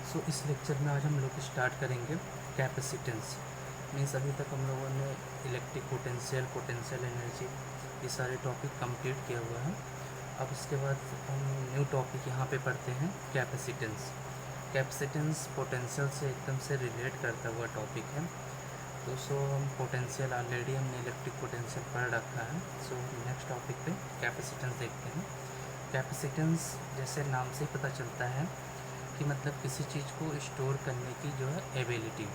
सो इस लेक्चर में आज हम लोग स्टार्ट करेंगे कैपेसिटेंस। मीन्स अभी तक हम लोगों ने इलेक्ट्रिक पोटेंशियल, पोटेंशियल एनर्जी, ये सारे टॉपिक कंप्लीट किया हुआ है। अब इसके बाद हम न्यू टॉपिक यहाँ पे पढ़ते हैं कैपेसिटेंस। कैपेसिटेंस पोटेंशियल से एकदम से रिलेट करता हुआ टॉपिक है। तो हम पोटेंशियल ऑलरेडी हमने इलेक्ट्रिक पोटेंशियल पढ़ रखा है। नेक्स्ट टॉपिक पे कैपेसिटेंस देखते हैं। कैपेसिटेंस जैसे नाम से ही पता चलता है कि मतलब किसी चीज़ को स्टोर करने की जो है एबिलिटी।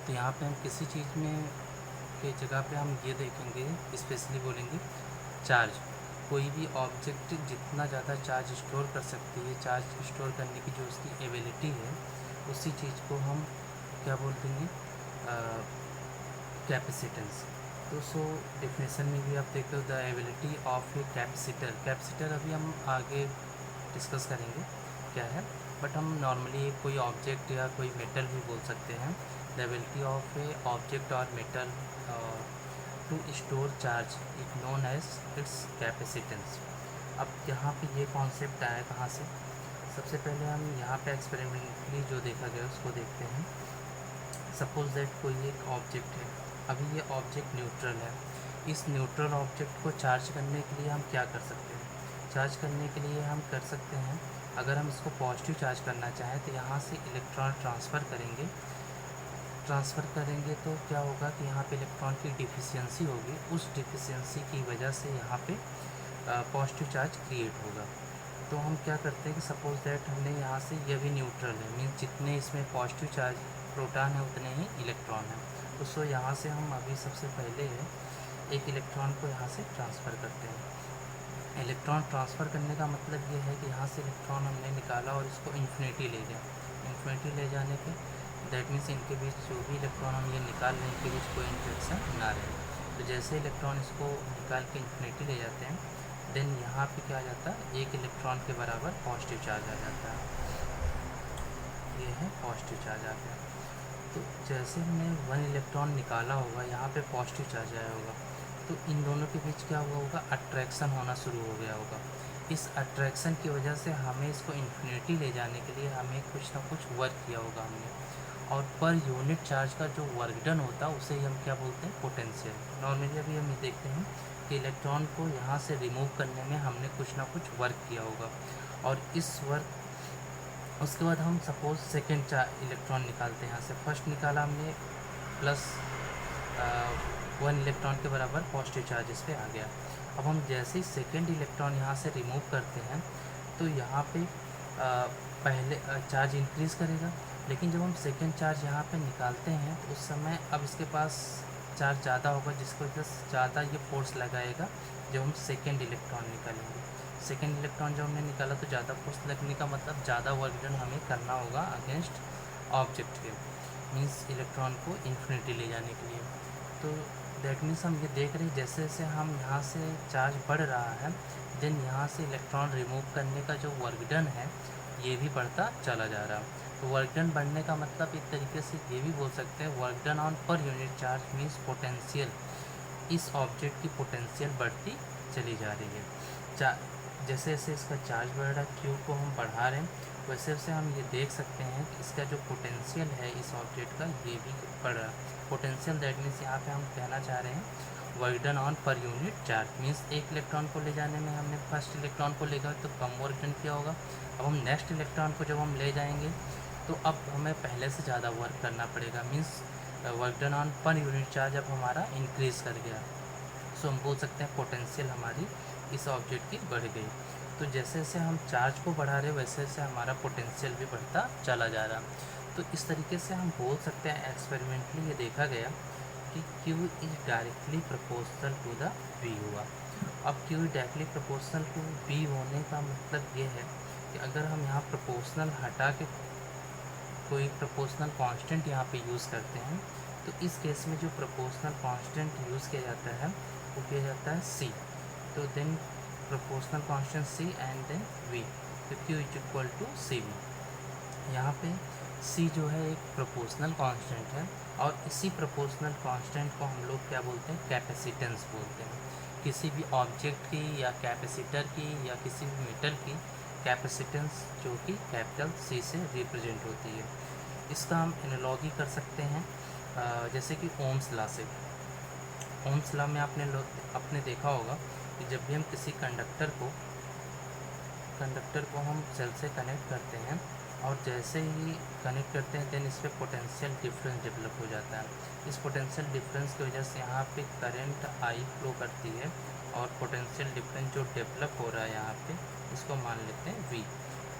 तो यहाँ पे हम किसी चीज़ में के जगह पे हम ये देखेंगे, स्पेशली बोलेंगे चार्ज। कोई भी ऑब्जेक्ट जितना ज़्यादा चार्ज स्टोर कर सकती है, चार्ज स्टोर करने की जो उसकी एबिलिटी है, उसी चीज़ को हम क्या बोल देंगे, कैपेसिटेंस। तो डेफिनेशन में भी आप देखते हो, the ability of a capacitor. Capacitor अभी हम आगे डिस्कस करेंगे क्या है, बट हम नॉर्मली कोई ऑब्जेक्ट या कोई मेटल भी बोल सकते हैं। The ability of a object और metal to store charge is known as its capacitance. अब यहाँ पे ये कॉन्सेप्ट आया कहाँ से? सबसे पहले हम यहाँ पे एक्सपेरिमेंटली जो देखा गया उसको देखते हैं। सपोज दैट कोई एक ऑब्जेक्ट है, अभी ये ऑब्जेक्ट न्यूट्रल है। इस न्यूट्रल ऑब्जेक्ट को चार्ज करने के लिए हम क्या कर सकते हैं? चार्ज करने के लिए हम कर सकते हैं, अगर हम इसको पॉजिटिव चार्ज करना चाहें तो यहाँ से इलेक्ट्रॉन ट्रांसफ़र करेंगे तो क्या होगा कि यहाँ पे इलेक्ट्रॉन की डिफिशियंसी होगी। उस डिफिशियंसी की वजह से यहाँ पे पॉजिटिव चार्ज क्रिएट होगा। तो हम क्या करते हैं कि सपोज दैट हमने यहाँ से, ये भी न्यूट्रल है, मीन्स जितने इसमें पॉजिटिव चार्ज प्रोटॉन है उतने ही इलेक्ट्रॉन है। तो यहाँ से हम अभी सबसे पहले एक इलेक्ट्रॉन को यहाँ से ट्रांसफ़र करते हैं। इलेक्ट्रॉन ट्रांसफ़र करने का मतलब ये है कि यहाँ से इलेक्ट्रॉन हमने निकाला और इसको इन्फिनिटी ले गया। इन्फिनिटी ले जाने पे दैट मीन्स इनके बीच जो भी इलेक्ट्रॉन हम ये निकाल रहे हैं, इनके बीच कोई इंटरेक्शन ना रहे। तो जैसे इलेक्ट्रॉन इसको निकाल के इन्फिनिटी ले जाते हैं, देन यहाँ पे क्या आ जाता है, एक इलेक्ट्रॉन के बराबर पॉजिटिव चार्ज आ जाता है। ये है पॉजिटिव चार्ज आ गया। तो जैसे हमने 1 इलेक्ट्रॉन निकाला होगा, यहाँ पे पॉजिटिव चार्ज आया होगा, तो इन दोनों के बीच क्या हुआ होगा, अट्रैक्शन होना शुरू हो गया होगा। इस अट्रैक्शन की वजह से हमें इसको इन्फिनिटी ले जाने के लिए हमें कुछ ना कुछ वर्क किया होगा हमने, और पर यूनिट चार्ज का जो वर्क डन होता है उसे ही हम क्या बोलते हैं, पोटेंशियल। नॉर्मली अभी हम ये देखते हैं कि इलेक्ट्रॉन को यहाँ से रिमूव करने में हमने कुछ ना कुछ वर्क किया होगा, और इस वर्क, उसके बाद हम सपोज सेकेंड इलेक्ट्रॉन निकालते हैं। यहाँ से फर्स्ट निकाला हमने, प्लस 1 इलेक्ट्रॉन के बराबर पॉजिटिव चार्ज इस पर आ गया। अब हम जैसे ही सेकेंड इलेक्ट्रॉन यहाँ से रिमूव करते हैं तो यहाँ पे पहले चार्ज इंक्रीज़ करेगा, लेकिन जब हम सेकेंड चार्ज यहाँ पे निकालते हैं तो उस समय अब इसके पास चार्ज ज़्यादा होगा, जिसकी वजह से ज़्यादा ये फोर्स लगाएगा जब हम सेकेंड इलेक्ट्रॉन निकालेंगे। सेकेंड इलेक्ट्रॉन जब हमने निकाला तो ज़्यादा फोर्स लगने का मतलब ज़्यादा वर्क डन हमें करना होगा अगेंस्ट ऑब्जेक्ट के, मीन्स इलेक्ट्रॉन को इन्फिनिटी ले जाने के लिए। तो दैट मीन्स हम ये देख रहे हैं जैसे जैसे हम यहाँ से चार्ज बढ़ रहा है, देन यहाँ से इलेक्ट्रॉन रिमूव करने का जो वर्क डन है ये भी बढ़ता चला जा रहा है। तो वर्क डन बढ़ने का मतलब एक तरीके से ये भी बोल सकते हैं, work done on per unit charge means potential. इस ऑब्जेक्ट की पोटेंशियल बढ़ती चली जा रही है। जैसे जैसे इसका चार्ज बढ़ रहा है, क्यू को हम बढ़ा रहे हैं, वैसे वैसे हम ये देख सकते हैं कि इसका जो पोटेंशियल है इस ऑब्जेक्ट का ये भी बढ़ रहा है। पोटेंशियल दैट मीन्स यहाँ पे हम कहना चाह रहे हैं work done on per unit charge. Means एक इलेक्ट्रॉन को ले जाने में हमने फर्स्ट इलेक्ट्रॉन को ले गए तो कम वर्क डन किया होगा। अब हम नेक्स्ट इलेक्ट्रॉन को जब हम ले जाएंगे तो अब हमें पहले से ज़्यादा वर्क करना पड़ेगा। Means work done on per unit charge अब हमारा इंक्रीज़ कर गया। सो हम बोल सकते हैं पोटेंशियल हमारी इस ऑब्जेक्ट की बढ़ गई। तो जैसे जैसे हम चार्ज को बढ़ा रहे वैसे वैसे हमारा पोटेंशियल भी बढ़ता चला जा रहा। तो इस तरीके से हम बोल सकते हैं एक्सपेरिमेंटली ये देखा गया कि Q is directly proportional to the V हुआ। अब Q directly proportional to V होने का मतलब ये है कि अगर हम यहाँ प्रोपोर्शनल हटा के कोई प्रोपोर्शनल कांस्टेंट यहाँ पे यूज़ करते हैं, तो इस केस में जो प्रोपोर्शनल कांस्टेंट यूज़ किया जाता है वो किया जाता है C। तो then proportional constant C and then V, तो Q is equal to CV। यहाँ पे C जो है एक प्रोपोर्शनल कांस्टेंट है, और इसी प्रोपोर्शनल कांस्टेंट को हम लोग क्या बोलते हैं, कैपेसिटेंस बोलते हैं। किसी भी ऑब्जेक्ट की या कैपेसिटर की या किसी भी मेटल की कैपेसिटेंस जो कि कैपिटल C से रिप्रेजेंट होती है। इसका हम एनालॉजी कर सकते हैं जैसे कि ओम्स लॉ से। ओम्स लॉ में आपने देखा होगा कि जब भी हम किसी कंडक्टर को हम सेल से कनेक्ट करते हैं और जैसे ही कनेक्ट करते हैं देन इस पर पोटेंशियल डिफरेंस डेवलप हो जाता है। इस पोटेंशियल डिफरेंस की वजह से यहाँ पे करंट आई फ्लो करती है और पोटेंशियल डिफरेंस जो डेवलप हो रहा है यहाँ पे इसको मान लेते हैं V।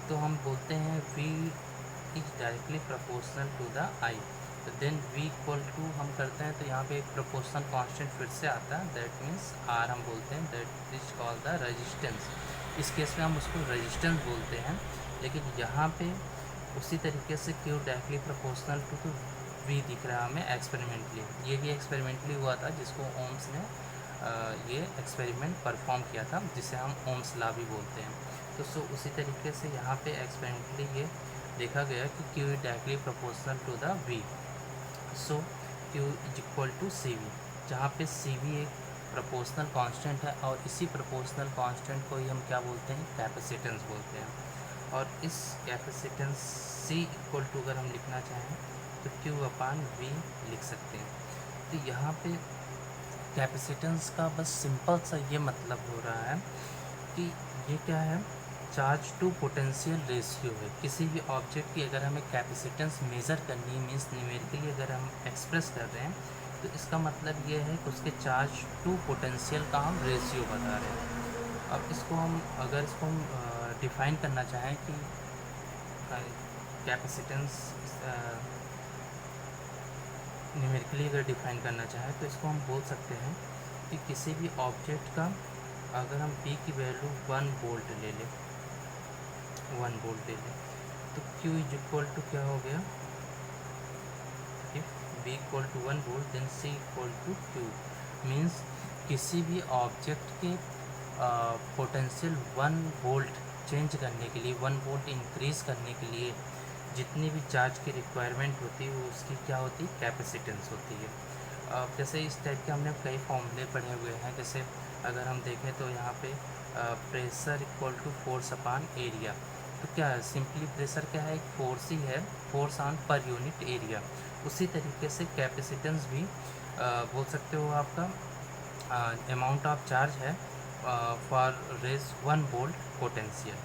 तो हम बोलते हैं V is directly proportional to the I. तो देन V इक्वल टू हम करते हैं तो यहाँ पे एक प्रोपोर्शनल कांस्टेंट फिर से आता है, दैट मीन्स R हम बोलते हैं, that is called the resistance. इस केस में हम उसको रेजिस्टेंस बोलते हैं, लेकिन यहाँ पे उसी तरीके से Q डायरेक्टली प्रोपोर्शनल टू तो V दिख रहा है हमें एक्सपेरिमेंटली। ये भी एक्सपेरिमेंटली हुआ था जिसको ओम्स ने ये एक्सपेरिमेंट परफॉर्म किया था, जिसे हम ओम्स लॉ भी बोलते हैं। तो सो उसी तरीके से यहाँ पे एक्सपेरिमेंटली ये देखा गया कि Q directly proportional to the V। So Q is equal to CV, जहाँ पे CV एक प्रोपोर्शनल कांस्टेंट है और इसी प्रोपोर्शनल कांस्टेंट को ही हम क्या बोलते हैं, कैपेसिटेंस बोलते हैं। और इस कैपेसिटेंस C इक्वल टू अगर हम लिखना चाहें तो Q/V लिख सकते हैं। तो यहाँ पे कैपेसिटेंस का बस सिंपल सा ये मतलब हो रहा है कि ये क्या है, चार्ज टू पोटेंशियल रेशियो है। किसी भी ऑब्जेक्ट की अगर हमें कैपेसिटेंस मेज़र करनी है, मीन्स न्यूमेरिकली अगर हम एक्सप्रेस कर रहे हैं, तो इसका मतलब ये है कि उसके चार्ज टू पोटेंशियल का हम रेशियो बता रहे हैं। अब इसको हम डिफ़ाइन करना चाहें कि कैपेसिटेंस न्यूमेरिकली अगर डिफ़ाइन करना चाहें तो इसको हम बोल सकते हैं कि किसी भी ऑब्जेक्ट का अगर हम B की वैल्यू 1 वोल्ट ले लें, 1 वोल्ट ले लें, तो Q इज इक्वल टू क्या हो गया, if B equal to 1 volt then C equal to Q। Means किसी भी ऑब्जेक्ट के पोटेंशियल 1 वोल्ट चेंज करने के लिए, 1 वोल्ट इंक्रीज़ करने के लिए जितनी भी चार्ज की रिक्वायरमेंट होती है वो उसकी क्या होती है, कैपेसिटेंस होती है। जैसे इस टाइप के हमने कई फॉर्मूले पढ़े हुए हैं। जैसे अगर हम देखें तो यहाँ पे pressure equal to force upon area. तो क्या है, सिंपली प्रेशर क्या है, एक फोर्स ही है, force on per unit area. उसी तरीके से कैपेसिटेंस भी बोल सकते हो आपका अमाउंट ऑफ चार्ज है for raise 1 volt potential.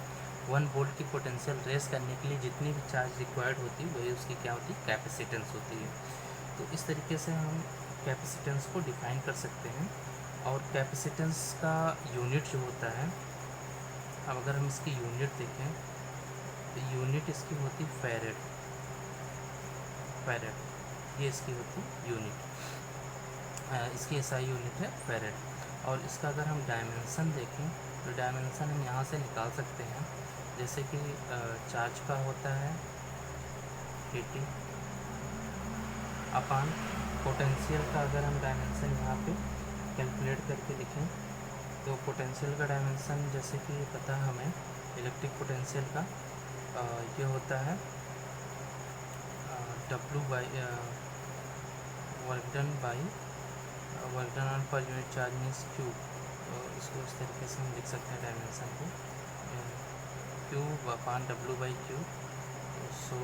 1 volt की पोटेंशियल रेस करने के लिए जितनी भी चार्ज रिक्वायर्ड होती है वही उसकी क्या होती है, कैपेसिटेंस होती है। तो इस तरीके से हम कैपेसिटेंस को डिफ़ाइन कर सकते हैं। और कैपेसिटेंस का यूनिट जो होता है, अब अगर हम इसकी यूनिट देखें तो यूनिट इसकी होती फैरेड, ये इसकी होती यूनिट, इसकी SI यूनिट है फैरेड। और इसका अगर हम डायमेंसन देखें तो डायमेंसन हम यहाँ से निकाल सकते हैं। जैसे कि चार्ज का होता है 80 अपान पोटेंशियल का अगर हम डायमेंसन यहाँ पे कैलकुलेट करके लिखें तो पोटेंशियल का डायमेंसन जैसे कि पता है हमें इलेक्ट्रिक पोटेंशियल का ये होता है W by work done on per unit charge means Q। तो इसको इस तरीके से हम लिख सकते हैं डायमेंसन को, Q upon W by Q। So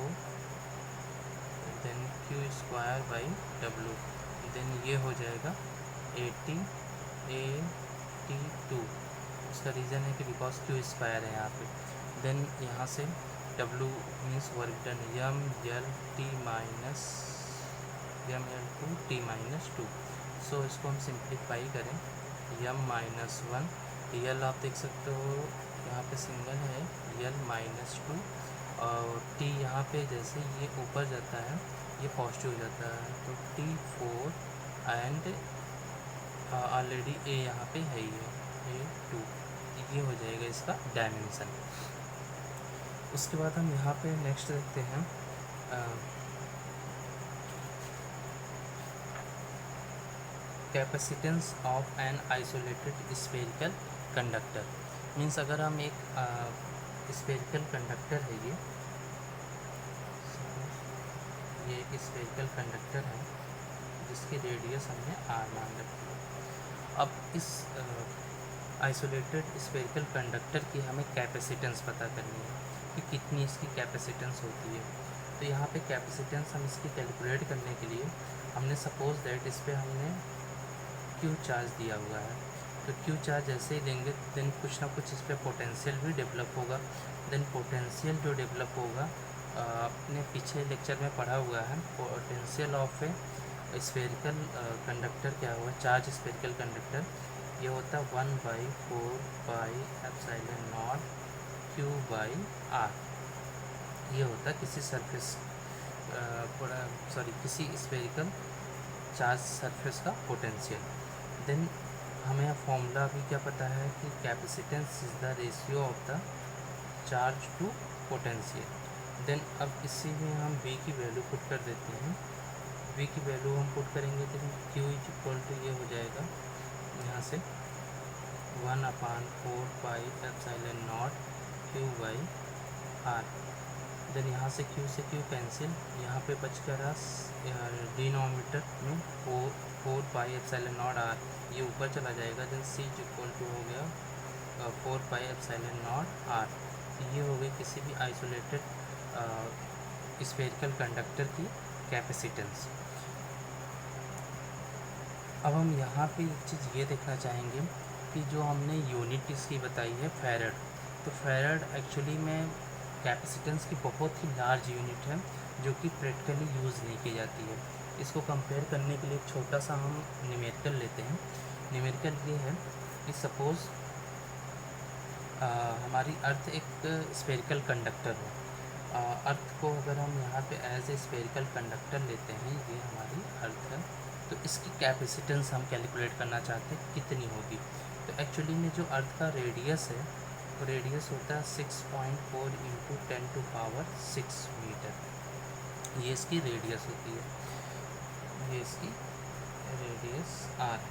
then Q square by W, then ये हो जाएगा 80 82। उसका रीज़न है कि बिकॉज Q स्क्वायर है यहाँ पे। देन यहाँ से W means work done M L2T-2। सो इसको हम सिंप्लीफाई करें, M-1 L आप देख सकते हो यहाँ पे सिंगल है, L-2 और T यहाँ पे जैसे ये ऊपर जाता है ये पॉजिटिव हो जाता है, तो T4 एंड ऑलरेडी A यहाँ पे है ही है A2। ये हो जाएगा इसका डायमेंशन। उसके बाद हम यहाँ पे नेक्स्ट देखते हैं capacitance of an isolated spherical conductor. Means अगर हम एक स्फेरिकल कंडक्टर है, ये एक स्फेरिकल कंडक्टर है जिसकी रेडियस हमने R मान रखी है। अब इस आइसोलेटेड स्फेरिकल कंडक्टर की हमें कैपेसिटेंस पता करनी है कि कितनी इसकी कैपेसिटेंस होती है। तो यहाँ पे कैपेसिटेंस हम इसकी कैलकुलेट करने के लिए हमने सपोज दैट इस पर हमने क्यू चार्ज दिया हुआ है। तो क्यू चार्ज जैसे ही देंगे देन कुछ ना कुछ इस पर पोटेंशियल भी डेवलप होगा। देन पोटेंशियल जो डेवलप होगा अपने पीछे लेक्चर में पढ़ा हुआ है, potential of A spherical conductor क्या हुआ, चार्ज स्फेरिकल कंडक्टर, ये होता है 1/4πε0 Q/r। ये होता है किसी सरफेस किसी स्फेरिकल चार्ज सरफेस का पोटेंशियल। देन हमें फॉर्मूला भी क्या पता है कि capacitance is the ratio of the charge to potential. Then अब इसी में हम v की वैल्यू पुट कर देते हैं। v की वैल्यू हम पुट करेंगे तो q इज इक्वल टू ये हो जाएगा यहाँ से 1/4πε0 Q/r। देन यहाँ से q से q कैंसिल, यहाँ पे बच कर डिनोमीटर में 4πε0r, ये ऊपर चला जाएगा। Then c is equal to हो गया 4πε0r। तो ये हो गई किसी भी आइसोलेटेड स्फेरिकल कंडक्टर की कैपेसिटेंस। अब हम यहाँ पे एक चीज़ ये देखना चाहेंगे कि जो हमने यूनिट इसकी बताई है फैरड, तो फैरड एक्चुअली में कैपेसिटेंस की बहुत ही लार्ज यूनिट है जो कि प्रैक्टिकली यूज़ नहीं की जाती है। इसको कंपेयर करने के लिए एक छोटा सा हम न्यूमेरिकल लेते हैं। न्यूमेरिकल ये है कि सपोज़ हमारी अर्थ एक स्फेरिकल कंडक्टर हो। अर्थ को अगर हम यहाँ पे एज ए स्फेरिकल कंडक्टर लेते हैं, ये हमारी अर्थ है, तो इसकी कैपेसिटेंस हम कैलकुलेट करना चाहते हैं कितनी होगी। तो एक्चुअली में जो अर्थ का रेडियस है, तो रेडियस होता है 6.4 × 10⁶ मीटर। ये इसकी रेडियस होती है, ये इसकी रेडियस r है।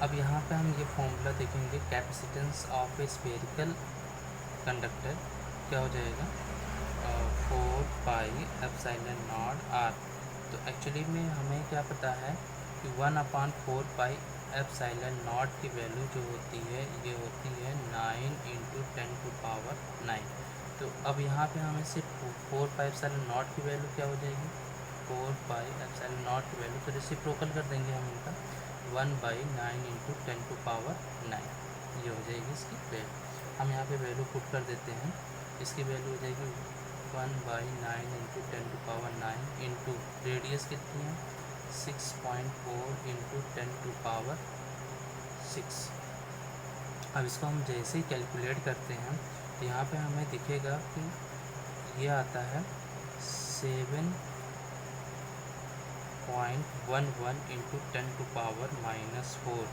अब यहाँ पे हम ये फॉर्मूला देखेंगे capacitance of A spherical conductor क्या हो जाएगा 4πε0r। तो एक्चुअली में हमें क्या पता है कि 1/4πε0 की वैल्यू जो होती है ये होती है 9 × 10⁹। तो अब यहाँ पे हमें सिर्फ 4πε0 की वैल्यू क्या हो जाएगी, 4πε0 की वैल्यू तो रेसिप्रोकल कर देंगे हम इनका 1/9 × 10⁹। ये हो जाएगी इसकी वैल्यू। हम यहाँ पे वैल्यू पुट कर देते हैं, इसकी वैल्यू हो जाएगी 1/9 × 10⁹ इंटू रेडियस कितनी है 6.4 × 10⁶। अब इसको हम जैसे ही कैलकुलेट करते हैं तो यहाँ पे हमें दिखेगा कि ये आता है 7.11 × 10⁻⁻4।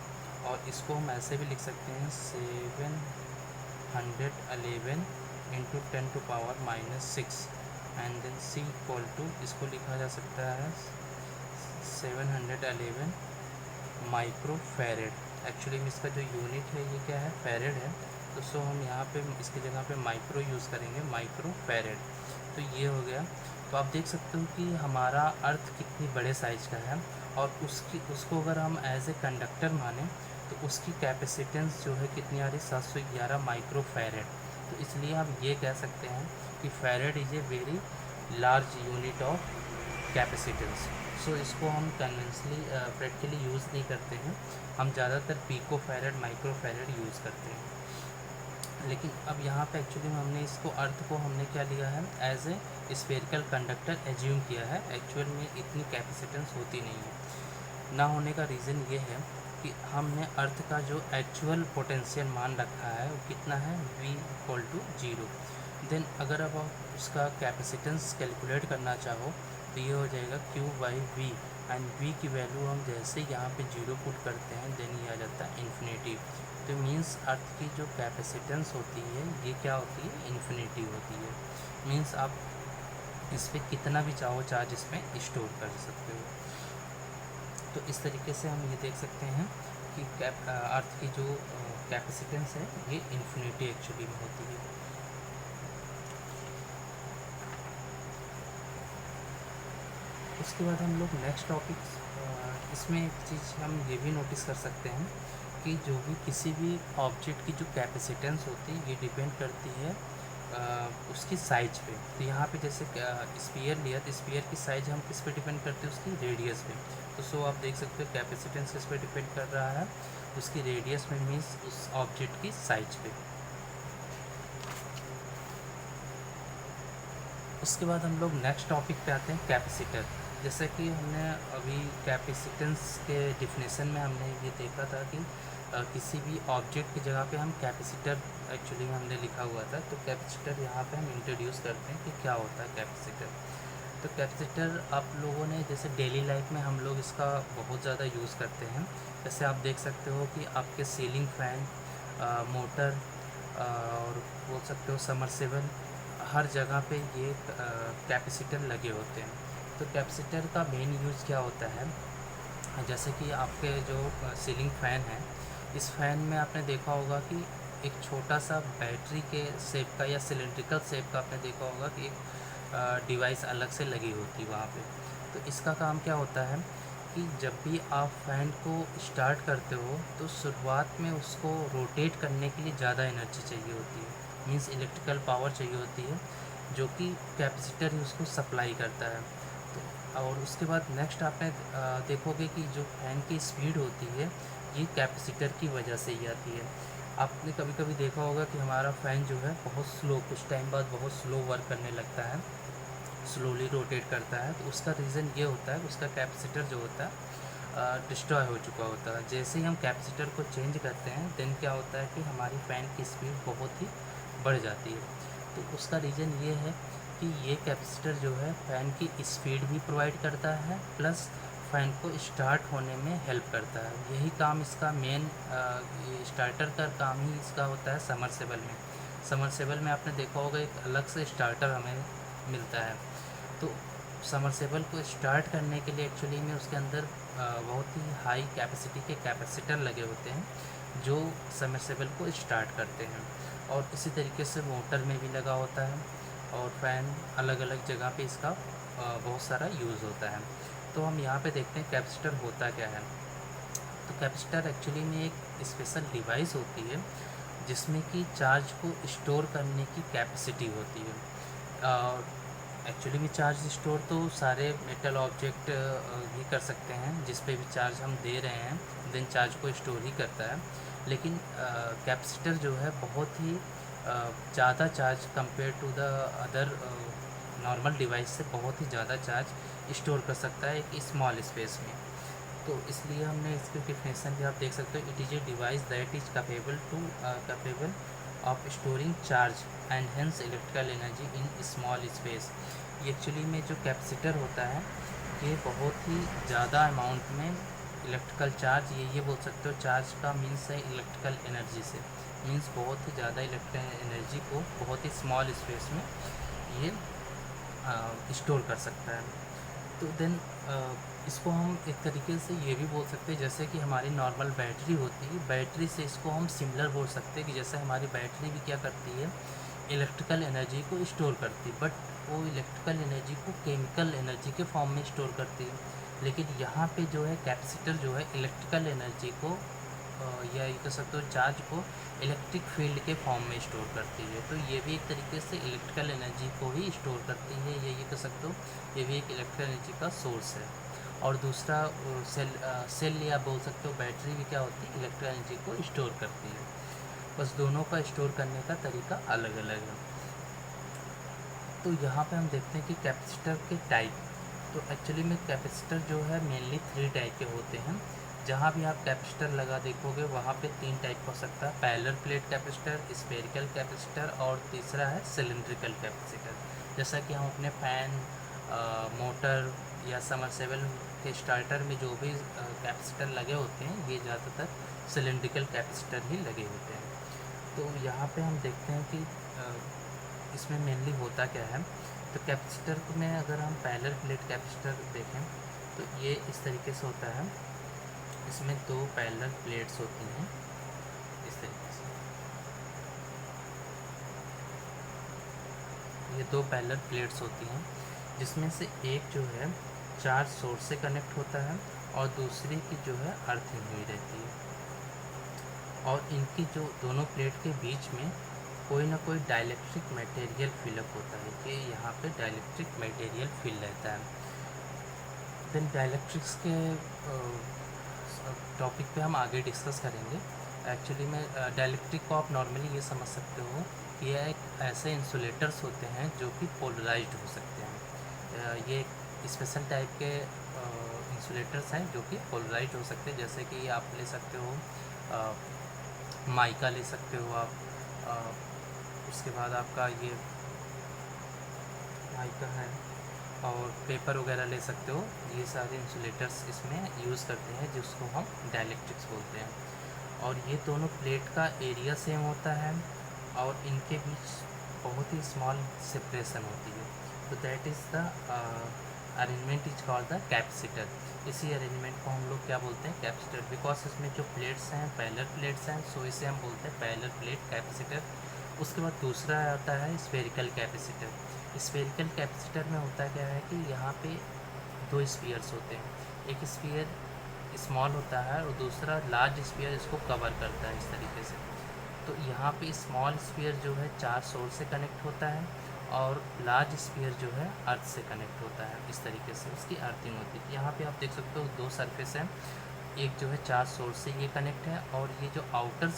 और इसको हम ऐसे भी लिख सकते हैं 711 × 10⁻⁻6 and then c equal to, इसको लिखा जा सकता है 711 माइक्रो फैरेड। एक्चुअली में इसका जो यूनिट है ये क्या है, फैरेड है। तो सो हम यहाँ पे इसकी जगह पे माइक्रो यूज़ करेंगे, माइक्रो फैरेड। तो ये हो गया। तो आप देख सकते हो कि हमारा अर्थ कितनी बड़े साइज का है और उसको अगर हम एज ए कंडक्टर माने तो उसकी कैपेसिटेंस जो है कितनी आ रही, 711 माइक्रो फैरेड। तो इसलिए हम ये कह सकते हैं कि farad is a very large unit of capacitance. So इसको हम कन्वेंशनली प्रैक्टिकली यूज़ नहीं करते हैं, हम ज़्यादातर picofarad, microfarad use करते हैं। लेकिन अब यहाँ पे एक्चुअली में हमने इसको अर्थ को हमने क्या लिया है, as a spherical conductor assume किया है। एक्चुअल में इतनी कैपेसिटेंस होती नहीं है। ना होने का रीज़न ये है कि हमने अर्थ का जो एक्चुअल पोटेंशियल मान रखा है वो कितना है, v = 0। देन अगर अब आप उसका कैपेसिटेंस कैलकुलेट करना चाहो तो ये हो जाएगा q/v एंड v की वैल्यू हम जैसे यहाँ पे 0 पुट करते हैं देन ये आ जाता है इन्फिनिटी। तो मीन्स अर्थ की जो कैपेसिटेंस होती है ये क्या होती है, इन्फिनिटी होती है। मीन्स आप इस पर कितना भी चाहो चार्ज इसमें स्टोर कर सकते हो। तो इस तरीके से हम ये देख सकते हैं कि अर्थ की जो कैपेसिटेंस है ये इन्फिनिटी एक्चुअली में होती है। उसके बाद हम लोग नेक्स्ट टॉपिक, इसमें एक चीज़ हम ये भी नोटिस कर सकते हैं कि जो भी किसी भी ऑब्जेक्ट की जो कैपेसिटेंस होती है ये डिपेंड करती है उसकी साइज पे। तो यहाँ पे जैसे स्फीयर लिया तो स्फीयर की साइज हम किस पे डिपेंड करते हैं, उसकी रेडियस पे। तो सो आप देख सकते हो कैपेसिटेंस किस पे डिपेंड कर रहा है, उसकी रेडियस में, मीन्स उस ऑब्जेक्ट की साइज पे। उसके बाद हम लोग नेक्स्ट टॉपिक पे आते हैं, कैपेसिटर। जैसे कि हमने अभी कैपेसिटेंस के डिफिनेशन में हमने ये देखा था कि किसी भी ऑब्जेक्ट की जगह पे हम कैपेसिटर एक्चुअली में हमने लिखा हुआ था। तो कैपेसिटर यहाँ पे हम इंट्रोड्यूस करते हैं कि क्या होता है कैपेसिटर। तो कैपेसिटर आप लोगों ने जैसे डेली लाइफ में हम लोग इसका बहुत ज़्यादा यूज़ करते हैं। जैसे आप देख सकते हो कि आपके सीलिंग फैन, मोटर और बोल सकते हो समरसेबल, हर जगह पे ये कैपेसिटर लगे होते हैं। तो कैपेसिटर का मेन यूज़ क्या होता है, जैसे कि आपके जो सीलिंग फ़ैन है, इस फ़ैन में आपने देखा होगा कि एक छोटा सा बैटरी के शेप का या सिलेंड्रिकल शेप का आपने देखा होगा कि एक डिवाइस अलग से लगी होती है वहाँ पे। तो इसका काम क्या होता है कि जब भी आप फ़ैन को स्टार्ट करते हो तो शुरुआत में उसको रोटेट करने के लिए ज़्यादा एनर्जी चाहिए होती है, मीन्स इलेक्ट्रिकल पावर चाहिए होती है, जो कि कैपेसिटर ही उसको सप्लाई करता है। तो और उसके बाद नेक्स्ट आपने देखोगे कि जो फ़ैन की स्पीड होती है ये कैपेसिटर की वजह से ही आती है। आपने कभी कभी देखा होगा कि हमारा फ़ैन जो है बहुत स्लो, कुछ टाइम बाद बहुत स्लो वर्क करने लगता है, स्लोली रोटेट करता है। तो उसका रीज़न ये होता है, उसका कैपेसिटर जो होता है डिस्ट्रॉय हो चुका होता है। जैसे ही हम कैपेसिटर को चेंज करते हैं देन क्या होता है कि हमारी फ़ैन की स्पीड बहुत ही बढ़ जाती है। तो उसका रीज़न ये है कि ये कैपेसिटर जो है फ़ैन की स्पीड भी प्रोवाइड करता है, प्लस फ़ैन को स्टार्ट होने में हेल्प करता है। यही काम इसका मेन, ये स्टार्टर का काम ही इसका होता है समरसेबल में। समरसेबल में आपने देखा होगा एक अलग से स्टार्टर हमें मिलता है। तो समरसेबल को स्टार्ट करने के लिए एक्चुअली में उसके अंदर बहुत ही हाई कैपेसिटी के कैपेसिटर लगे होते हैं जो समरसेबल को स्टार्ट करते हैं। और इसी तरीके से मोटर में भी लगा होता है, और फ़ैन अलग अलग जगह पे इसका बहुत सारा यूज़ होता है। तो हम यहाँ पे देखते हैं कैपेसिटर होता क्या है। तो कैपेसिटर एक्चुअली में एक स्पेशल डिवाइस होती है जिसमें कि चार्ज को स्टोर करने की कैपेसिटी होती है। और एक्चुअली में चार्ज स्टोर तो सारे मेटल ऑब्जेक्ट भी कर सकते हैं, जिस पे भी चार्ज हम दे रहे हैं देन चार्ज को स्टोर ही करता है। लेकिन कैपेसिटर जो है बहुत ही ज़्यादा charge compare to the other normal device से बहुत ही ज़्यादा चार्ज स्टोर कर सकता है एक स्मॉल स्पेस में। तो इसलिए हमने इसकी डिफिनेशन भी आप देख सकते हो, it is a device that is capable of storing charge and hence electrical energy in small space. ये एक्चुअली में जो कैपेसिटर होता है ये बहुत ही ज़्यादा अमाउंट में इलेक्ट्रिकल चार्ज, ये बोल सकते हो चार्ज का मीन्स है इलेक्ट्रिकल एनर्जी से, मीन्स बहुत ही ज़्यादा इलेक्ट्रिकल एनर्जी को बहुत ही स्मॉल स्पेस में ये स्टोर कर सकता है। तो देन इसको हम एक तरीके से ये भी बोल सकते हैं जैसे कि हमारी नॉर्मल बैटरी होती है, बैटरी से इसको हम सिमिलर बोल सकते हैं कि जैसे हमारी बैटरी भी क्या करती है, इलेक्ट्रिकल एनर्जी को स्टोर करती है, बट वो इलेक्ट्रिकल एनर्जी को केमिकल एनर्जी के फॉर्म में स्टोर करती है। लेकिन यहाँ पे जो है कैपेसिटर जो है इलेक्ट्रिकल एनर्जी को या ये कह सकते हो चार्ज को इलेक्ट्रिक फील्ड के फॉर्म में स्टोर करती है। तो ये भी एक तरीके से इलेक्ट्रिकल एनर्जी को ही स्टोर करती है, ये कह सकते हो ये भी एक इलेक्ट्रिकल एनर्जी का सोर्स है। और दूसरा सेल या बोल सकते हो बैटरी भी क्या होती है, इलेक्ट्रिकल एनर्जी को स्टोर करती है। बस दोनों का स्टोर करने का तरीका अलग अलग है। तो यहाँ पे हम देखते हैं कि कैपेसिटर के टाइप। तो एक्चुअली में कैपेसिटर जो है मेनली 3 टाइप के होते हैं। जहाँ भी आप कैपेसिटर लगा देखोगे वहाँ पे 3 टाइप हो सकता है, parallel plate capacitor, spherical capacitor और तीसरा है सिलिंड्रिकल कैपेसिटर। जैसा कि हम अपने फ़ैन, मोटर या समरसेबल के स्टार्टर में जो भी कैपेसिटर लगे होते हैं ये ज़्यादातर सिलिंड्रिकल कैपेसिटर ही लगे होते हैं। तो यहाँ पे हम देखते हैं कि इसमें मेनली होता क्या है। तो कैपेसिटर में अगर हम पैरेलल प्लेट कैपेसिटर देखें तो ये इस तरीके से होता है, इसमें 2 पैरेलल प्लेट्स होती हैं इस तरीके से, ये 2 पैरेलल प्लेट्स होती हैं जिसमें से एक जो है चार्ज सोर्स से कनेक्ट होता है और दूसरी की जो है अर्थिंग हुई रहती है। और इनकी जो दोनों प्लेट के बीच में कोई ना कोई डाइलेक्ट्रिक मटेरियल फिलअप होता है कि यहाँ पे डाइलेक्ट्रिक मटेरियल फिल रहता है। देन डाइलेक्ट्रिक्स के टॉपिक पे हम आगे डिस्कस करेंगे। एक्चुअली में डाइलेक्ट्रिक को आप नॉर्मली ये समझ सकते हो कि यह एक ऐसे इंसुलेटर्स होते हैं जो कि पोलराइज्ड हो सकते हैं। ये एक स्पेशल टाइप के इंसुलेटर्स हैं जो कि पोलराइज्ड हो सकते हैं, जैसे कि आप ले सकते हो माइका ले सकते हो आप, उसके बाद आपका ये माइका है, और पेपर वगैरह ले सकते हो। ये सारे इंसुलेटर्स इसमें यूज़ करते हैं जिसको हम डाइलेक्ट्रिक्स बोलते हैं। और ये दोनों प्लेट का एरिया सेम होता है और इनके बीच बहुत ही स्मॉल सेपरेशन होती है। तो that is the arrangement is called the capacitor. इसी अरेंजमेंट को हम लोग क्या बोलते हैं, कैपेसिटर, बिकॉज इसमें जो प्लेट्स हैं पैरेलल प्लेट्स हैं, सो इसे हम बोलते हैं पैरेलल प्लेट कैपेसिटर। उसके बाद दूसरा आता है स्फेरिकल कैपेसिटर। स्फेरिकल कैपेसिटर में होता क्या है कि यहाँ पे दो स्फीयर्स होते हैं, एक स्फीयर स्मॉल होता है और दूसरा लार्ज स्फीयर इसको कवर करता है इस तरीके से। तो यहाँ पे स्मॉल स्फीयर जो है चार्ज सोर्स से कनेक्ट होता है और लार्ज स्फीयर जो है अर्थ से कनेक्ट होता है। इस तरीके से उसकी अर्थिंग होती है। यहाँ पे आप देख सकते हो दो सरफेस हैं, एक जो है चार्ज सोर्स से ये कनेक्ट है और ये जो आउटर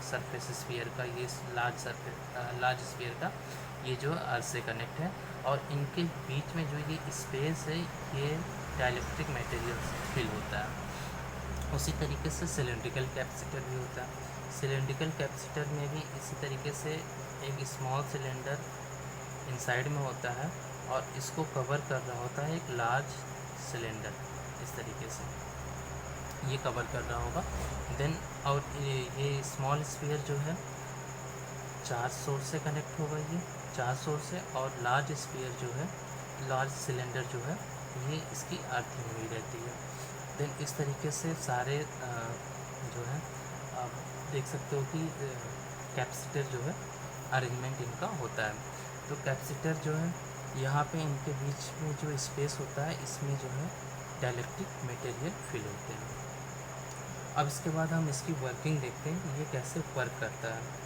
सरफेस स्फीयर का ये लार्ज स्फीयर का ये जो अर्थ से कनेक्ट है। और इनके बीच में जो ये स्पेस है ये डाइलेक्ट्रिक मटेरियल से फिल होता है। उसी तरीके से सिलेंड्रिकल कैपेसिटर भी होता है। सिलेंड्रिकल कैपेसिटर में भी इसी तरीके से एक स्मॉल सिलेंडर इनसाइड में होता है और इसको कवर कर रहा होता है एक लार्ज सिलेंडर, इस तरीके से ये कवर कर रहा होगा। देन और ये स्मॉल स्फीयर जो है चार्ज सोर्स से कनेक्ट होगा, ये चार्ज सोर्स से, और लार्ज स्फीयर जो है लार्ज सिलेंडर जो है ये इसकी अर्थिंग हुई रहती है। देन इस तरीके से सारे जो है आप देख सकते हो कि कैपेसिटर जो है अरेंजमेंट इनका होता है। तो कैपेसिटर जो है यहाँ पे इनके बीच में जो स्पेस होता है इसमें जो है डाइलेक्ट्रिक मटेरियल फिल होते हैं। अब इसके बाद हम इसकी वर्किंग देखते हैं, ये कैसे वर्क करता है।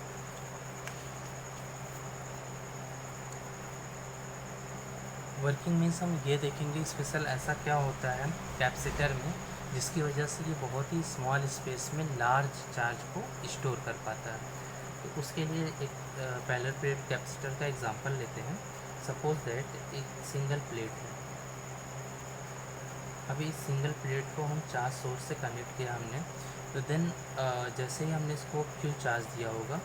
वर्किंग मीन्स हम ये देखेंगे स्पेशल ऐसा क्या होता है कैपेसिटर में जिसकी वजह से ये बहुत ही स्मॉल स्पेस में लार्ज चार्ज को स्टोर कर पाता है। तो उसके लिए एक पैरेलल प्लेट कैपेसिटर का एग्जांपल लेते हैं। सपोज दैट एक सिंगल प्लेट है। अभी इस सिंगल प्लेट को हम चार्ज सोर्स से कनेक्ट किया हमने, तो देन जैसे ही हमने इसको क्यू चार्ज दिया होगा,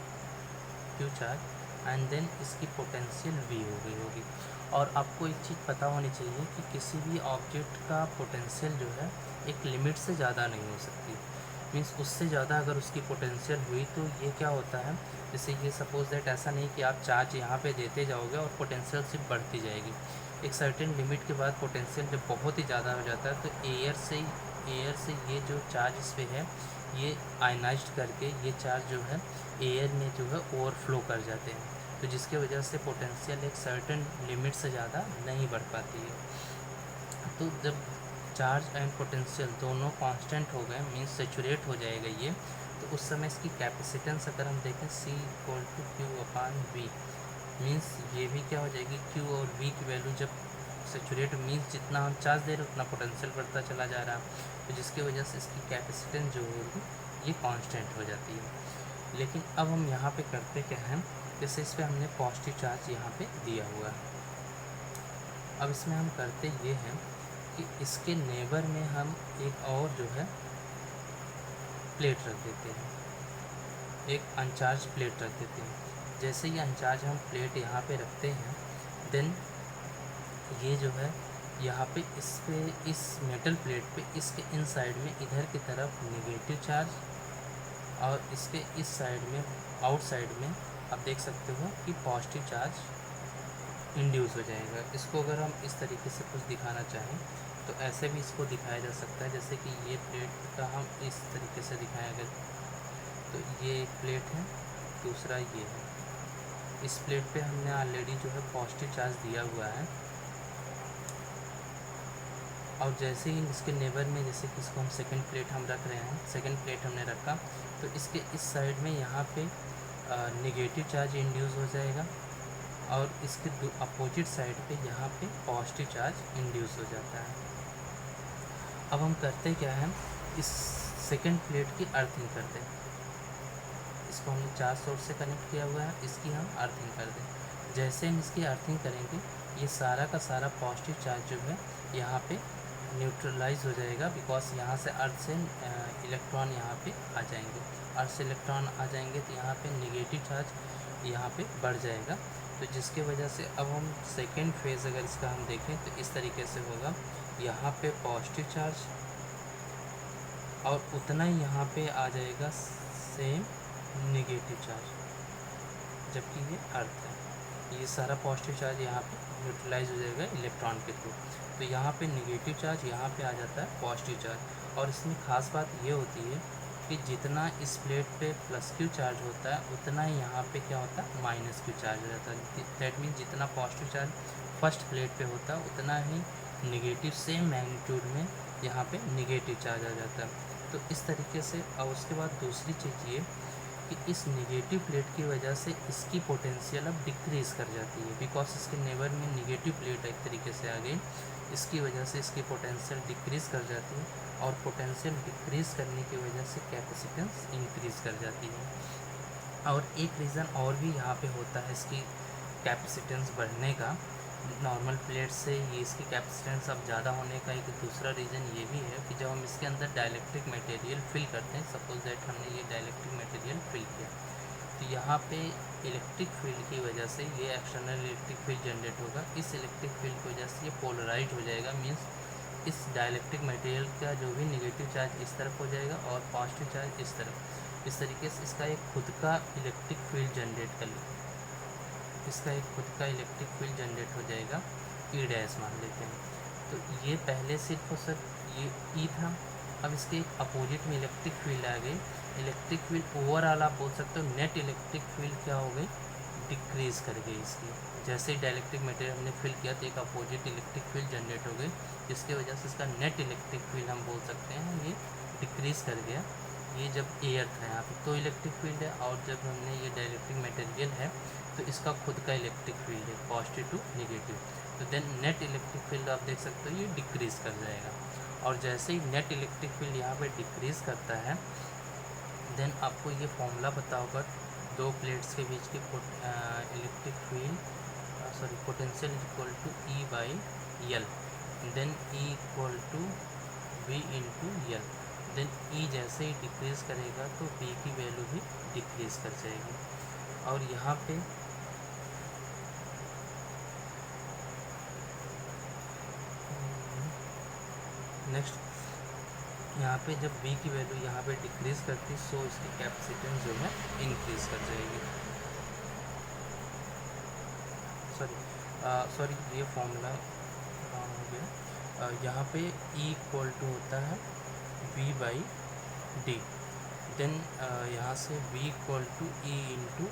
क्यू चार्ज, एंड देन इसकी पोटेंशियल वी हो गई होगी। और आपको एक चीज़ पता होनी चाहिए कि किसी भी ऑब्जेक्ट का पोटेंशियल जो है एक लिमिट से ज़्यादा नहीं हो सकती। मीन्स उससे ज़्यादा अगर उसकी पोटेंशियल हुई तो ये क्या होता है, जैसे ये सपोज दैट ऐसा नहीं कि आप चार्ज यहाँ पे देते जाओगे और पोटेंशियल सिर्फ बढ़ती जाएगी। एक सर्टेन लिमिट के बाद पोटेंशियल जब बहुत ही ज़्यादा हो जाता है तो एयर से ये जो चार्ज इस पर है ये आयनाइज्ड करके ये चार्ज जो है एयर में जो है ओवरफ्लो कर जाते हैं, तो जिसकी वजह से पोटेंशियल एक सर्टेन लिमिट से ज़्यादा नहीं बढ़ पाती है। तो जब चार्ज एंड पोटेंशियल दोनों कांस्टेंट हो गए, मीन्स सेचुरेट हो जाएगा ये, तो उस समय इसकी कैपेसिटेंस अगर हम देखें C=Q/V, मीन्स ये भी क्या हो जाएगी, Q और V की वैल्यू जब सेचुरेट, मीन्स जितना हम चार्ज दे रहे हैं उतना पोटेंशियल बढ़ता चला जा रहा है, तो जिसकी वजह से इसकी कैपेसिटेंस जो होगी ये कांस्टेंट हो जाती है। लेकिन अब हम यहाँ पे करते क्या हैं, जैसे इस पर हमने पॉजिटिव चार्ज यहाँ पे दिया हुआ है। अब इसमें हम करते ये हैं कि इसके नेबर में हम एक और जो है प्लेट रख देते हैं, एक अनचार्ज प्लेट रख देते हैं। जैसे ही अनचार्ज हम प्लेट यहाँ पे रखते हैं, देन ये जो है यहाँ पे इस मेटल प्लेट पे इसके इन साइड में इधर की तरफ नेगेटिव चार्ज और इसके इस साइड में आउटसाइड में आप देख सकते हो कि पॉजिटिव चार्ज इंड्यूस हो जाएगा। इसको अगर हम इस तरीके से कुछ दिखाना चाहें तो ऐसे भी इसको दिखाया जा सकता है, जैसे कि ये प्लेट का हम इस तरीके से दिखाया गया, तो ये एक प्लेट है, दूसरा ये है। इस प्लेट पे हमने ऑलरेडी जो है पॉजिटिव चार्ज दिया हुआ है, और जैसे ही इसके नेबर में, जैसे कि इसको हम सेकंड प्लेट हम रख रहे हैं, सेकंड प्लेट हमने रखा तो इसके इस साइड में यहाँ पे नेगेटिव चार्ज इंड्यूस हो जाएगा और इसके अपोजिट साइड पे यहाँ पे पॉजिटिव चार्ज इंड्यूस हो जाता है। अब हम करते क्या है, इस सेकंड प्लेट की अर्थिंग करते हैं। इसको हमने चार्ज सोर्स से कनेक्ट किया हुआ है, इसकी हम अर्थिंग कर दें। जैसे हम इसकी अर्थिंग करेंगे ये सारा का सारा पॉजिटिव चार्ज जो है यहाँ पे न्यूट्रलाइज हो जाएगा, बिकॉज यहाँ से अर्थ से इलेक्ट्रॉन यहाँ पे आ जाएंगे। अर्थ से इलेक्ट्रॉन आ जाएंगे तो यहाँ पे नेगेटिव चार्ज यहाँ पे बढ़ जाएगा। तो जिसके वजह से अब हम सेकेंड फेज़ अगर इसका हम देखें तो इस तरीके से होगा, यहाँ पे पॉजिटिव चार्ज और उतना ही यहाँ पे आ जाएगा सेम नेगेटिव चार्ज, जबकि ये अर्थ है। ये सारा पॉजिटिव चार्ज यहाँ पे न्यूट्रलाइज हो जाएगा इलेक्ट्रॉन के थ्रू। तो यहाँ पे नेगेटिव चार्ज यहाँ पे आ जाता है पॉजिटिव चार्ज। और इसमें ख़ास बात ये होती है कि जितना इस प्लेट पे प्लस क्यू चार्ज होता है उतना ही यहाँ पे क्या होता है माइनस क्यू चार्ज हो जाता है। दैट मीन्स जितना पॉजिटिव चार्ज फर्स्ट प्लेट पे होता है उतना ही नेगेटिव सेम मैग्नीट्यूड में यहाँ पे नेगेटिव चार्ज आ जाता है। तो इस तरीके से। और उसके बाद दूसरी चीज़ ये कि इस नेगेटिव प्लेट की वजह से इसकी पोटेंशियल अब डिक्रीज़ कर जाती है, बिकॉज इसके नेबर में नेगेटिव प्लेट एक तरीके से आ गई, इसकी वजह से इसकी पोटेंशियल डिक्रीज़ कर जाती है। और पोटेंशियल डिक्रीज़ करने की वजह से कैपेसिटेंस इंक्रीज़ कर जाती है। और एक रीज़न और भी यहाँ पे होता है इसकी कैपेसिटेंस बढ़ने का, नॉर्मल प्लेट से ये इसकी कैपेसिटेंस अब ज़्यादा होने का एक दूसरा रीज़न ये भी है कि जब हम इसके अंदर डाइलेक्ट्रिक मटेरियल फिल करते हैं, सपोज दैट हमने ये डाइलेक्ट्रिक मटेरियल फिल किया, तो यहाँ पे इलेक्ट्रिक फील्ड की वजह से ये एक्सटर्नल इलेक्ट्रिक फील्ड जनरेट होगा। इस इलेक्ट्रिक फील्ड की वजह से ये पोलराइज हो जाएगा, मीन्स इस डाइलेक्ट्रिक मटेरियल का जो भी नेगेटिव चार्ज इस तरफ हो जाएगा और पॉजिटिव चार्ज इस तरफ। इस तरीके से इसका एक खुद का इलेक्ट्रिक फील्ड जनरेट कर ले, इसका एक खुद का इलेक्ट्रिक फील्ड जनरेट हो जाएगा, ई डैश मान लेते हैं। तो ये पहले सिर्फ और सिर्फ ये ई था, अब इसके एक अपोजिट में इलेक्ट्रिक फील्ड आ गई। इलेक्ट्रिक फील्ड ओवरऑल आप बोल सकते हो नेट इलेक्ट्रिक फील्ड क्या हो गई, डिक्रीज़ कर गई इसकी। जैसे ही डाइलेक्ट्रिक मटेरियल हमने फिल किया तो एक अपोजिट इलेक्ट्रिक फील्ड जनरेट हो गई, जिसकी वजह से इसका नेट इलेक्ट्रिक फील्ड हम बोल सकते हैं ये डिक्रीज़ कर गया। ये जब एयर था यहाँ पे तो इलेक्ट्रिक फील्ड है, और जब हमने ये डाइलेक्ट्रिक मटेरियल है तो इसका खुद का इलेक्ट्रिक फील्ड है पॉजिटिव टू नेगेटिव। तो देन नेट इलेक्ट्रिक फील्ड आप देख सकते हो ये डिक्रीज़ कर जाएगा। और जैसे ही नेट इलेक्ट्रिक फील्ड यहाँ पे डिक्रीज़ करता है, देन आपको ये फॉर्मूला पता होगा, दो प्लेट्स के बीच की electric field potential is equal to E by l, then E equal to V into l. Then E जैसे ही डिक्रीज़ करेगा तो बी की वैल्यू भी डिक्रीज़ कर जाएगी। और यहाँ पे नेक्स्ट यहाँ पे जब बी की वैल्यू यहाँ पे डिक्रीज़ करती सो इसकी कैपेसिटेंस जो है इंक्रीज़ कर जाएगी। सॉरी ये फॉर्मूला रॉन्ग हो गया। यहाँ पे ई इक्वल टू होता है वी बाई डी, देन यहाँ से v equal to E into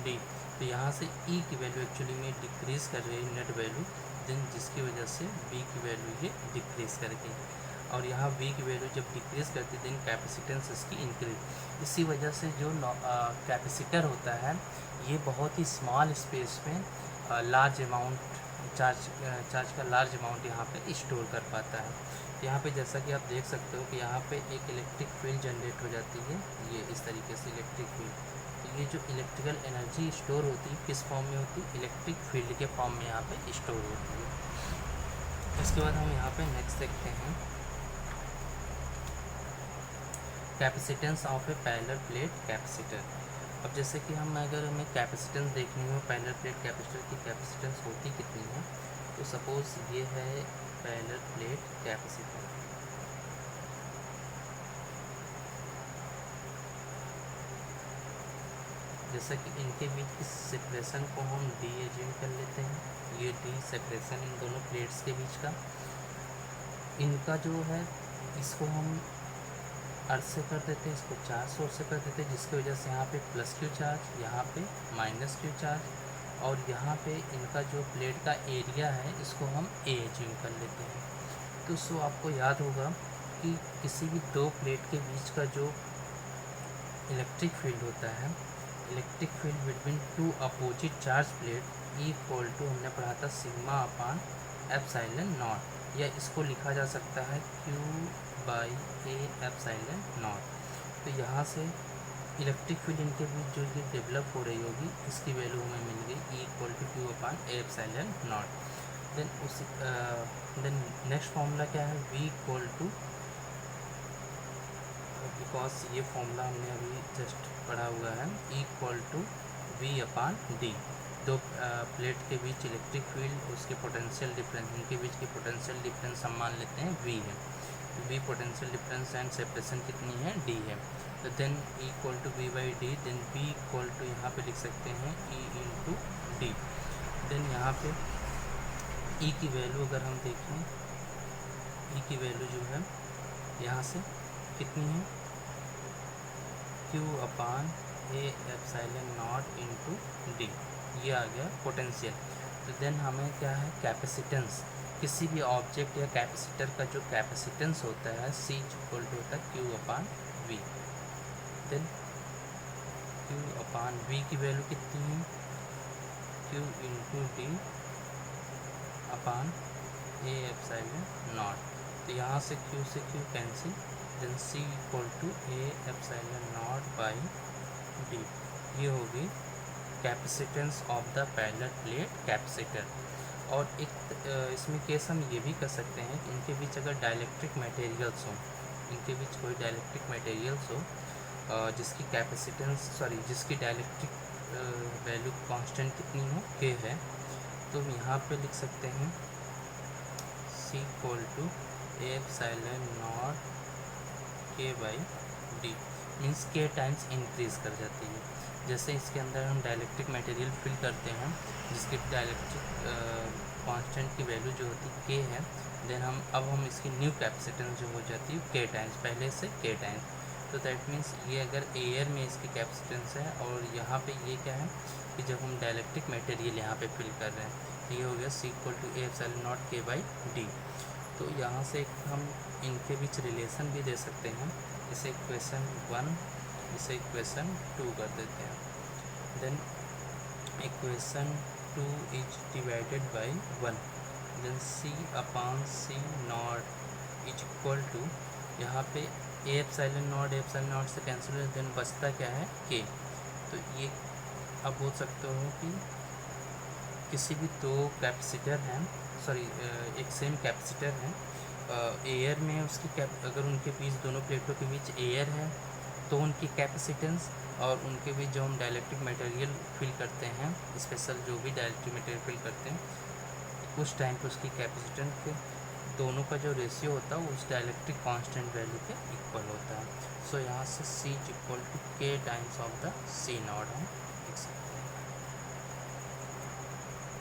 D. तो यहाँ से e की वैल्यू एक्चुअली में डिक्रीज़ कर रही है नेट वैल्यू, देन जिसकी वजह से v की वैल्यू ये डिक्रीज़ कर गई। और यहाँ v की वैल्यू जब डिक्रीज़ करती है देन कैपेसिटेंस इसकी इंक्रीज। इसी वजह से जो कैपेसिटर होता है ये बहुत ही स्मॉल स्पेस में लार्ज अमाउंट चार्ज का लार्ज अमाउंट यहाँ पे स्टोर कर पाता है। यहाँ पे जैसा कि आप देख सकते हो कि यहाँ पे एक इलेक्ट्रिक फील्ड जनरेट हो जाती है, ये इस तरीके से इलेक्ट्रिक फील्ड। तो ये जो इलेक्ट्रिकल एनर्जी स्टोर होती है किस फॉर्म में होती है, इलेक्ट्रिक फील्ड के फॉर्म में यहाँ पे स्टोर होती है। इसके बाद हम यहाँ पे नेक्स्ट देखते हैं capacitance of A parallel plate capacitor. अब जैसे कि अगर हमें कैपेसिटेंस देखनी हो पैरेलल प्लेट कैपेसिटर की कैपेसिटेंस होती कितनी है, तो सपोज़ ये है पैरेलल प्लेट कैपेसिटर। जैसा कि इनके बीच की सेपरेशन को हम डी एज्यूम कर लेते हैं, ये डी सेपरेशन इन दोनों प्लेट्स के बीच का। इनका जो है इसको हम अर्थ से कर देते हैं, इसको चार्ज सोर्स से कर देते हैं, जिसकी वजह से यहाँ पे प्लस क्यू चार्ज, यहाँ पे माइनस क्यू चार्ज, और यहाँ पे इनका जो प्लेट का एरिया है इसको हम ए एज्यूम कर लेते हैं। तो सो आपको याद होगा कि किसी भी दो प्लेट के बीच का जो इलेक्ट्रिक फील्ड होता है, electric field between two opposite charge plate equal to, हमने पढ़ा था सिग्मा अपान एप्सिलॉन नॉट, या इसको लिखा जा सकता है Q by A epsilon naught. तो यहाँ से इलेक्ट्रिक फील्ड इनके बीच जो ये डेवलप हो रही होगी, इसकी वैल्यू हमें मिल गई equal to Q upon A epsilon naught. Then next formula क्या है, V इक्वल टू, बिकॉज ये फॉर्मूला हमने अभी जस्ट पढ़ा हुआ है, equal to V upon D. दो प्लेट के बीच इलेक्ट्रिक फील्ड, उसके पोटेंशियल डिफरेंस, इनके बीच की पोटेंशियल डिफरेंस हम मान लेते हैं V है। V potential difference and separation कितनी है, D है। तो then equal to V by D, then V equal to यहाँ पे लिख सकते हैं E इंटू डी। देन यहाँ पे E की वैल्यू अगर हम देखें, E की वैल्यू जो है यहाँ से कितनी है, Q upon A epsilon not into D, ये आ गया पोटेंशियल। तो देन हमें क्या है, कैपेसिटेंस, किसी भी ऑब्जेक्ट या कैपेसिटर का जो कैपेसिटेंस होता है C इक्वल टू होता है Q upon V। Then Q upon V की वैल्यू कितनी है, Q into D upon A epsilon naught. तो यहाँ से Q से Q cancel, then C equal to A epsilon naught by D, ये होगी capacitance of the parallel plate capacitor. और एक इसमें केस हम ये भी कर सकते हैं कि इनके बीच अगर डाइलेक्ट्रिक मटेरियल्स हो, इनके बीच कोई डाइलेक्ट्रिक मटेरियल्स हो जिसकी कैपेसिटेंस जिसकी डाइलेक्ट्रिक वैल्यू कांस्टेंट कितनी हो, K है, तो हम यहाँ पे लिख सकते हैं C equal to A epsilon naught K by D, means K times increase कर जाती है। जैसे इसके अंदर हम डाइलेक्ट्रिक मटेरियल फिल करते हैं जिसकी डाइलेक्ट्रिक कांस्टेंट की वैल्यू जो होती है K है, देन हम इसकी न्यू कैपेसिटेंस जो हो जाती है K टाइम्स, पहले से K टाइम्स। तो दैट मीन्स ये अगर एयर में इसकी कैपेसिटेंस है, और यहाँ पे ये क्या है कि जब हम डाइलेक्ट्रिक मटेरियल यहाँ पे फिल कर रहे हैं, तो ये हो गया C equal to A epsilon naught K by D. तो यहाँ से हम इनके बीच रिलेशन भी दे सकते हैं, इसे इक्वेशन 1, इसे इक्वेशन 2 कर देते हैं। Then equation 2 is divided by 1, then C upon C naught is equal to, यहाँ पे ए एप्सिलॉन नॉट से कैंसिल हो, देन बचता क्या है, K। तो ये अब बोल सकते हो कि किसी भी दो कैपेसिटर हैं, एक सेम कैपेसिटर है, एयर में उसकी अगर उनके बीच, दोनों प्लेटों के बीच एयर है, तो उनकी कैपेसिटेंस, और उनके बीच जो हम डाइलेक्ट्रिक मटेरियल फिल करते हैं, स्पेशल जो भी डाइलेक्ट्रिक मटेरियल फिल करते हैं, उस टाइम पे उसकी कैपेसिटेंस के दोनों का जो रेशियो होता है उस डाइलेक्ट्रिक कांस्टेंट वैल्यू के इक्वल होता है। सो यहाँ से C equal to K times of the C naught हम लिख सकते हैं।